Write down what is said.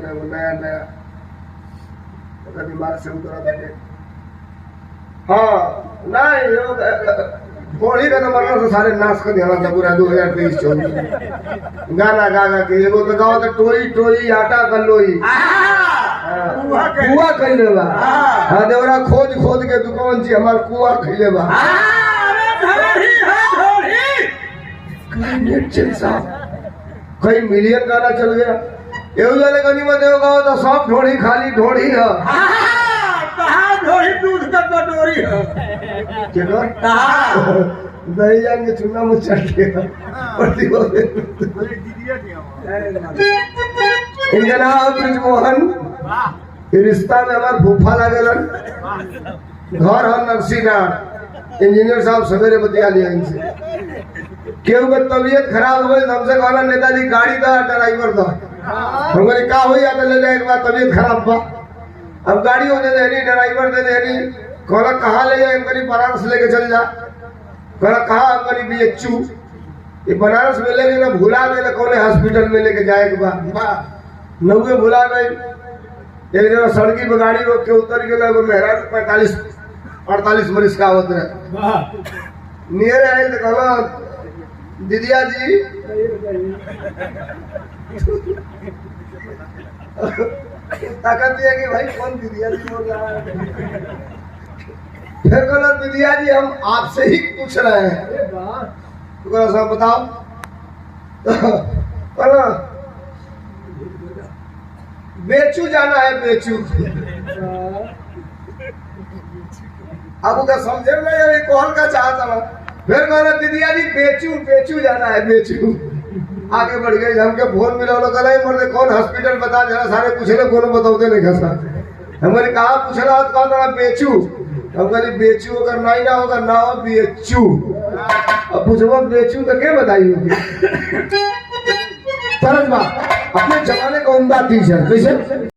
नया नया दिमाग से उतरा था। हाँ नहीं होली का तो मतलब से सारे नाच कर दिया था पूरा 2023-24 गाना गा गा के एगो तो गाओ तो टोई टोई आटा कल्लोई कुआ कइले बा। हां देवरा खोज खोज के दुकान जी हमार कुआ कइले बा। कई मिलियन गाना चल गया एवं जाने कनी में देव गाओ तो सब ढोड़ी खाली ढोड़ी है। कहाँ ढोड़ी दूध का कटोरी है क्या दही जान के चूना में चढ़ गया। इनका नाम ब्रिजमोहन रिश्ता में हमारे फूफा लगेलन घर हम नरसीनाथ इंजीनियर साहब सवेरे बतिया लिया इनसे केहू के तबीयत खराब हो गई हमसे कहला नेताजी गाड़ी दा ड्राइवर दा हमारे का हो या ले जाए एक बार तबीयत खराब बा अब गाड़ी हो दे देनी ड्राइवर दे देनी कहला कहाँ ले जाए करी बनारस लेके चल जा कहला कहाँ करी बीएचयू ये बनारस में लेके ना भुला गए कौन हॉस्पिटल में लेके जाए के बाद नौवे भुला गए एक जगह सड़की पे गाड़ी रोक के उतर गया मेहरा 45 बरिस का होते नियर आए तो कहला दीदिया जी ताकत है कि भाई कौन दीदिया जी बोल रहा है। फिर कहला दीदिया जी हम आपसे ही पूछ रहे हैं तो कहला साहब बताओ कहला बेचू जाना है बेचू अब उधर समझे नहीं कौन का चाहता ना फिर कहला दीदिया जी बेचू बेचू जाना है बेचू आगे बढ़ गए हमके फोन मिला कहला मर्दे कौन हॉस्पिटल बता जरा सारे पूछे कोनो बताओ नहीं खसा हमारे कहा पूछला तो कहा बेचू हम कहली बेचू अगर नहीं ना होगा ना हो बेचू अब पूछो बेचू तो क्या बताई होगी तरस बात अपने जमाने का उम्दा टीचर कैसे